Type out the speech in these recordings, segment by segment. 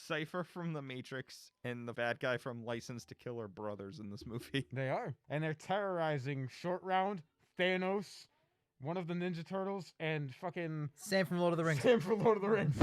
Cypher from The Matrix and the bad guy from License to Kill are brothers in this movie. They are. And they're terrorizing Short Round, Thanos, one of the Ninja Turtles, and fucking... Sam from Lord of the Rings. Sam from Lord of the Rings.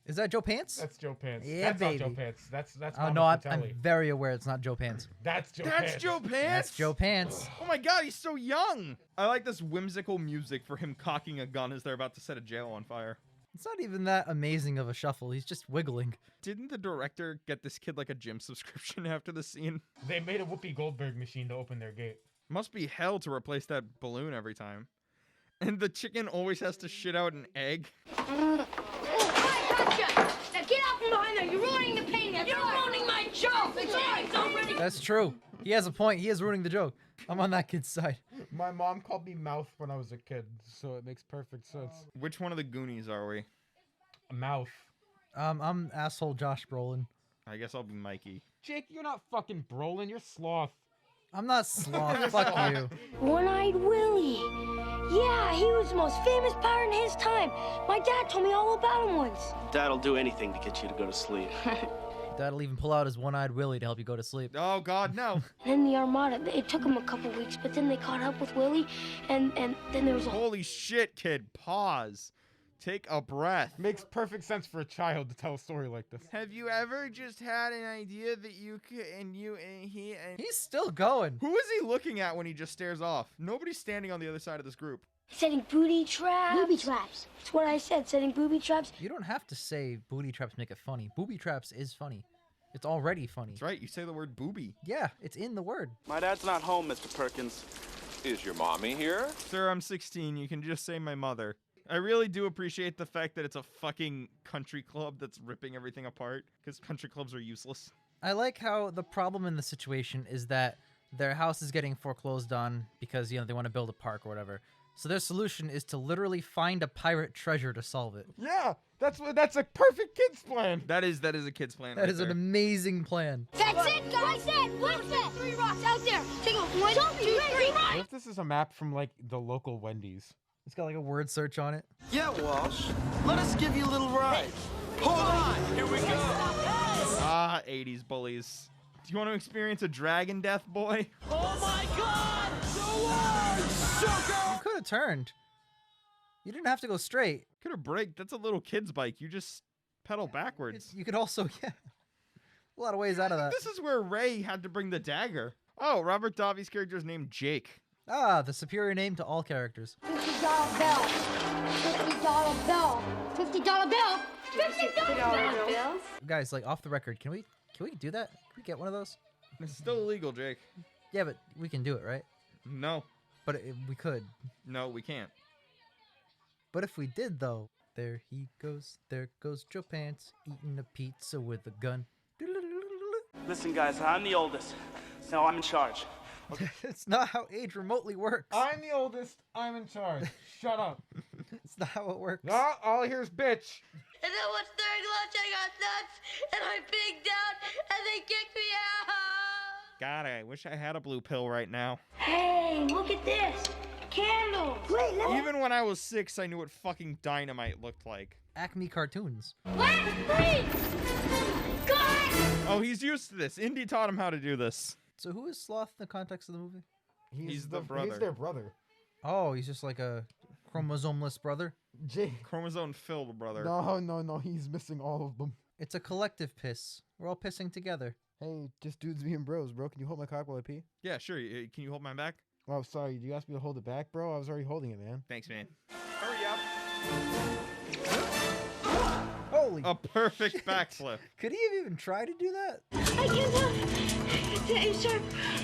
Is that Joe Pants? That's Joe Pants. Yeah, that's baby. not Joe Pants. That's Oh, Mama no, I'm Fratelli. very aware it's not Joe Pants. That's Joe Pants. That's Joe Pants? That's Joe Pants. Oh my god, he's so young! I like this whimsical music for him cocking a gun as they're about to set a jail on fire. It's not even that amazing of a shuffle. He's just wiggling. Didn't the director get this kid like a gym subscription after the scene? They made a Whoopi Goldberg machine to open their gate. Must be hell to replace that balloon every time. And the chicken always has to shit out an egg. I gotcha! Now get out from behind there! You're ruining the painting! You're ruining my joke! It's already... That's true. He has a point. He is ruining the joke. I'm on that kid's side. My mom called me Mouth when I was a kid, so it makes perfect sense. Which one of the Goonies are we? Mouth. I'm asshole Josh Brolin. I guess I'll be Mikey. Jake, you're not fucking Brolin, you're Sloth. I'm not sloth. Fuck you. One-Eyed Willie! Yeah, he was the most famous pirate in his time. My dad told me all about him once. Dad'll do anything to get you to go to sleep. Dad'll even pull out his one-eyed Willie to help you go to sleep. Oh god, no. Then the Armada, it took him a couple weeks, but then they caught up with Willie, and then there was a... Holy shit, kid. Pause. Take a breath. Makes perfect sense for a child to tell a story like this. Have you ever just had an idea that you could, and he, and... He's still going. Who is he looking at when he just stares off? Nobody's standing on the other side of this group. Setting booty traps. Booby traps. That's what I said, setting booby traps. You don't have to say booty traps make it funny. Booby traps is funny. It's already funny. That's right, you say the word booby. Yeah, it's in the word. My dad's not home, Mr. Perkins. Is your mommy here? Sir, I'm 16. You can just say my mother. I really do appreciate the fact that it's a fucking country club that's ripping everything apart, because country clubs are useless. I like how the problem in the situation is that their house is getting foreclosed on because, you know, they want to build a park or whatever. So their solution is to literally find a pirate treasure to solve it. Yeah, that's a perfect kid's plan. That is a kid's plan. That is an amazing plan. That's it, guys! What's that? 3 rocks out there. Take a 1, 2, 3 rocks. What if this is a map from, like, the local Wendy's? It's got like a word search on it. Yeah, Walsh. Let us give you a little ride. Hold on. Here we go. Ah, 80s bullies. Do you want to experience a dragon death, boy? Oh my God! The word, sugar! You could have turned. You didn't have to go straight. Could have braked. That's a little kid's bike. You just pedal backwards. You could also, yeah. A lot of ways out of that. This is where Ray had to bring the dagger. Oh, Robert Davi's character is named Jake. Ah, the superior name to all characters. $50 bill. $50 bill. $50 bill. $50 bill. Guys, like off the record, can we do that? Can we get one of those? It's still illegal, Jake. Yeah, but we can do it, right? No. But we could. No, we can't. But if we did, though, there goes Joe Pants eating a pizza with a gun. Listen, guys, I'm the oldest, so I'm in charge. It's not how age remotely works. I'm the oldest, I'm in charge. Shut up. It's not how it works. No, all I hear is bitch. And then once during lunch I got nuts, and I pigged out, and they kicked me out. God, I wish I had a blue pill right now. Hey, look at this. Candles. Wait, Even when I was 6, I knew what fucking dynamite looked like. Acme Cartoons. Last please. God! Oh, he's used to this. Indy taught him how to do this. So who is Sloth in the context of the movie? He's the brother. He's their brother. Oh, he's just like a chromosomeless brother? Jake. Chromosome-filled brother. No, he's missing all of them. It's a collective piss. We're all pissing together. Hey, just dudes being bros, bro. Can you hold my cock while I pee? Yeah, sure. Can you hold my back? Oh, sorry. Did you ask me to hold it back, bro? I was already holding it, man. Thanks, man. Hurry up. Holy A perfect backflip. Could he have even tried to do that? I give up. It's A sharp,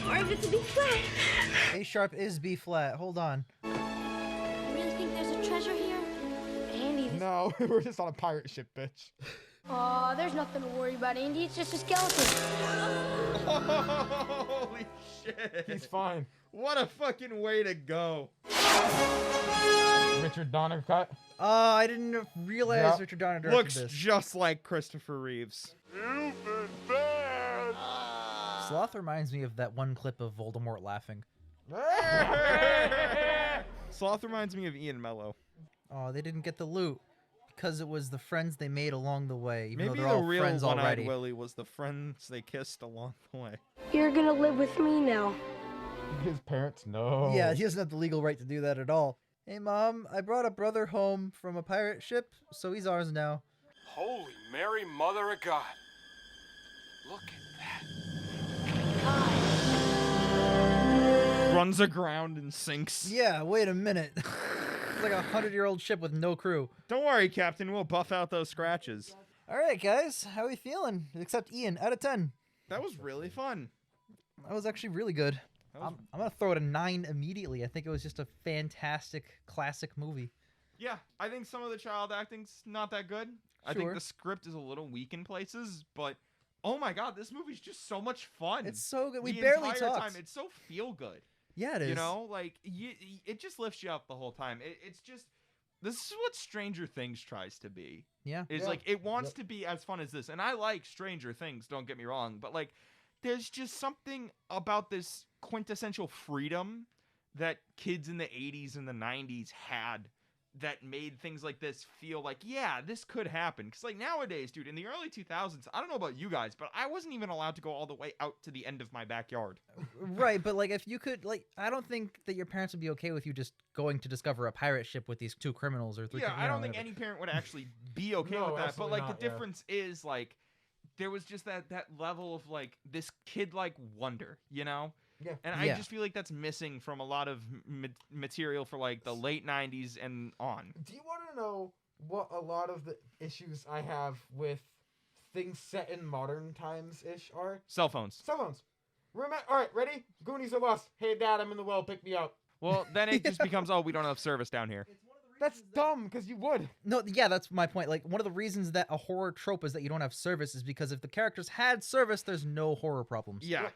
or if it's a B flat. A sharp is B flat. Hold on. You really think there's a treasure here? Andy, this... No, we're just on a pirate ship, bitch. Aw, there's nothing to worry about, Andy. It's just a skeleton. Holy shit. He's fine. What a fucking way to go. Richard Donner cut. I didn't realize Yep. Richard Donner directed Looks this. just like Christopher Reeves. You've been bad. Sloth reminds me of that one clip of Voldemort laughing. Sloth reminds me of Ian Mello. Oh, they didn't get the loot. because it was the friends they made along the way, even Maybe though they're the all real friends One-Eyed already. Willie was the friends they kissed along the way. You're gonna live with me now. His parents, no. Yeah, he doesn't have the legal right to do that at all. Hey, Mom, I brought a brother home from a pirate ship, so he's ours now. Holy Mary, Mother of God. Look at that. Runs aground and sinks. Yeah, wait a minute. It's like a 100-year-old ship with no crew. Don't worry, Captain. We'll buff out those scratches. All right, guys, how are we feeling? Except Ian, out of 10. That was really fun. That was actually really good. That was- I'm gonna throw it a 9 immediately. I think it was just a fantastic classic movie. Yeah, I think some of the child acting's not that good. I think Sure. the script is a little weak in places, but oh my god, this movie's just so much fun. It's so good. We the barely entire talked. time, it's so feel good. Yeah, it is. You know, like it just lifts you up the whole time. It's just this is what Stranger Things tries to be. Yeah. It's Yeah. like it wants Yep. to be as fun as this, and I like Stranger Things. Don't get me wrong, but like, there's just something about this quintessential freedom that kids in the 80s and the 90s had that made things like this feel like, yeah, this could happen. Because like nowadays, dude, in the early 2000s, I don't know about you guys, but I wasn't even allowed to go all the way out to the end of my backyard. Right, but like if you could, like, I don't think that your parents would be okay with you just going to discover a pirate ship with these 2 criminals or 3. Yeah, you I know, don't think whatever. any parent would actually be okay No, with that. But absolutely like not, the yeah. difference is like there was just that level of like this kid like wonder, you know? Yeah. And I Yeah. just feel like that's missing from a lot of material for like the late 90s and on. Do you want to know what a lot of the issues I have with things set in modern times ish are? Cell phones. Cell phones. All right, ready? Goonies are lost. Hey, Dad, I'm in the well. Pick me up. Well, then it just becomes, oh, we don't have service down here. That's dumb, because you would. No, yeah, that's my point. Like, one of the reasons that a horror trope is that you don't have service is because if the characters had service, there's no horror problems. Yeah.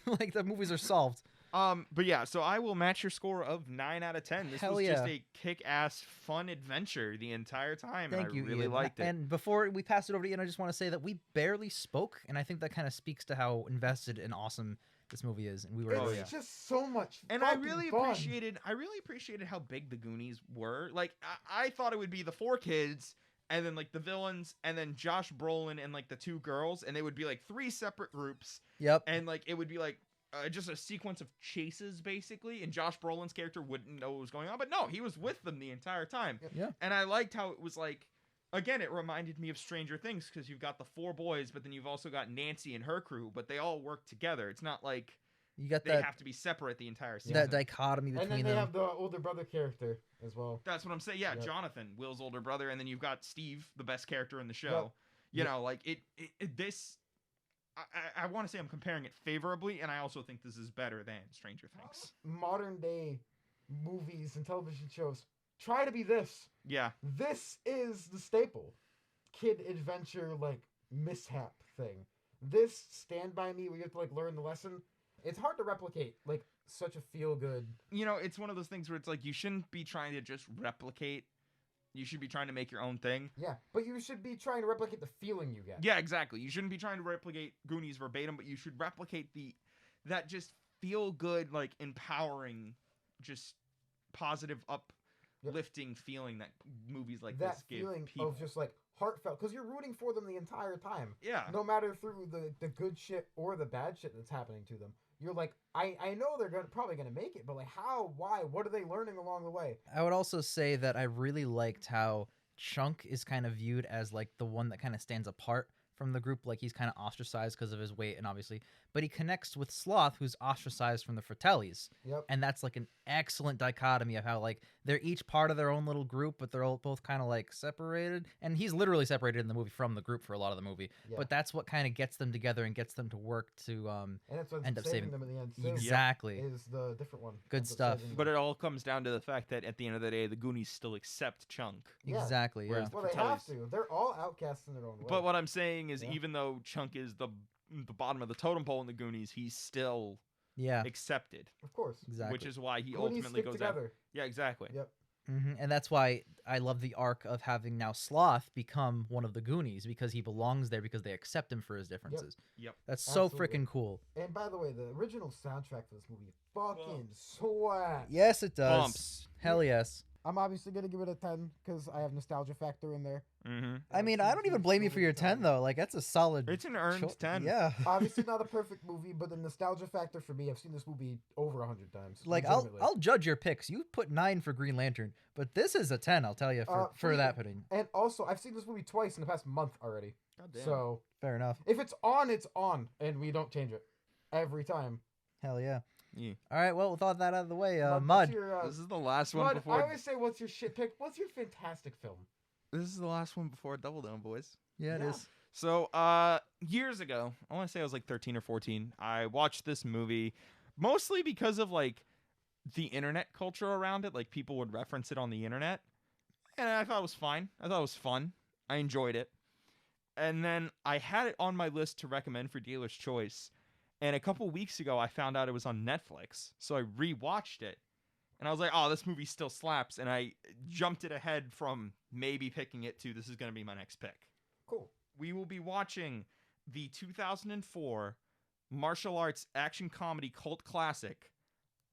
Like, the movies are solved. But yeah, so I will match your score of 9 out of 10. This Hell was just yeah. a kick-ass fun adventure the entire time. Thank and you, I really Ian. liked it. And before we pass it over to Ian, I just want to say that we barely spoke, and I think that kind of speaks to how invested and awesome this movie is. And we were It's Oh, yeah. just so much And I fucking really fun. appreciated how big the Goonies were. Like I thought it would be the 4 kids and then like the villains and then Josh Brolin and like the 2 girls, and they would be like 3 separate groups, Yep. and like it would be like just a sequence of chases basically, and Josh Brolin's character wouldn't know what was going on, but no, he was with them the entire time. Yeah. And I liked how it was like, again, it reminded me of Stranger Things because you've got the 4 boys, but then you've also got Nancy and her crew, but they all work together. It's not like You got they that have to be separate the entire season. that dichotomy And between then they them. have the older brother character as well. That's what I'm saying. Yeah, Yep. Jonathan, Will's older brother, and then you've got Steve, the best character in the show. You Yep. know, like this. I want to say I'm comparing it favorably, and I also think this is better than Stranger Things. Modern day movies and television shows try to be this. Yeah, This is the staple. Kid adventure, like, mishap thing. This Stand By Me, where you have to, like, learn the lesson. It's hard to replicate, like, such a feel-good. you know, it's one of those things where it's like you shouldn't be trying to just replicate. You should be trying to make your own thing. Yeah, but you should be trying to replicate the feeling you get. Yeah, exactly. You shouldn't be trying to replicate Goonies verbatim, but you should replicate that just feel good, like empowering, just positive, uplifting feeling that movies like that this give feeling people. of just, like, heartfelt. Because you're rooting for them the entire time. Yeah. No matter through the good shit or the bad shit that's happening to them. You're like, I know they're probably going to make it, but, like, how, why, what are they learning along the way? I would also say that I really liked how Chunk is kind of viewed as like the one that kind of stands apart from the group. Like he's kind of ostracized because of his weight and obviously, but he connects with Sloth, who's ostracized from the Fratellis. Yep. And that's like an excellent dichotomy of how like they're each part of their own little group, but they're all both kind of like separated. And he's literally separated in the movie from the group for a lot of the movie. Yeah. But that's what kind of gets them together and gets them to work to And that's what's end up saving saving them in the end. too, exactly. Is the different one. Good Ends up stuff. saving But them. it all comes down to the fact that at the end of the day, the Goonies still accept Chunk. Yeah. Exactly. Yeah. Whereas Well, they have Fratellis. to. They're all outcasts in their own way. But what I'm saying is, Yeah. even though Chunk is the bottom of the totem pole in the Goonies, he's still Yeah. accepted, of course. Exactly. which is why he Goonies ultimately stick goes out. together. Yeah, exactly. Yep. And that's why I love the arc of having now Sloth become one of the Goonies because he belongs there because they accept him for his differences. Yep. That's so Absolutely. freaking cool. And by the way, the original soundtrack for this movie fucking swag. Yes, it does. Bumps. Hell yes. I'm obviously gonna give it a 10 because I have nostalgia factor in there. Mm-hmm. I mean, I don't even blame you for your 10 though. Like that's a solid. It's an earned 10. Yeah. Obviously not a perfect movie, but the nostalgia factor for me, I've seen this movie over 100 times. Like legitimately. I'll judge your picks. You put 9 for Green Lantern, but this is a 10. I'll tell you for that pudding. And also, I've seen this movie twice in the past month already. God damn. So Fair enough. if it's on, and we don't change it every time. Hell yeah. Yeah. All right. Well, with all that out of the way, Mud, Mud. what's your, This is the last one Mud, before. I always say, what's your shit pick? What's your fantastic film? This is the last one before Double Down, boys. Yeah, it Yeah. is. So, years ago, I want to say I was like 13 or 14. I watched this movie mostly because of like the internet culture around it. Like people would reference it on the internet, and I thought it was fine. I thought it was fun. I enjoyed it. And then I had it on my list to recommend for Dealer's Choice. And a couple weeks ago, I found out it was on Netflix. So I rewatched it. And I was like, oh, this movie still slaps. And I jumped it ahead from maybe picking it to this is going to be my next pick. Cool. We will be watching the 2004 martial arts action comedy cult classic,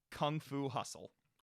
Kung Fu Hustle.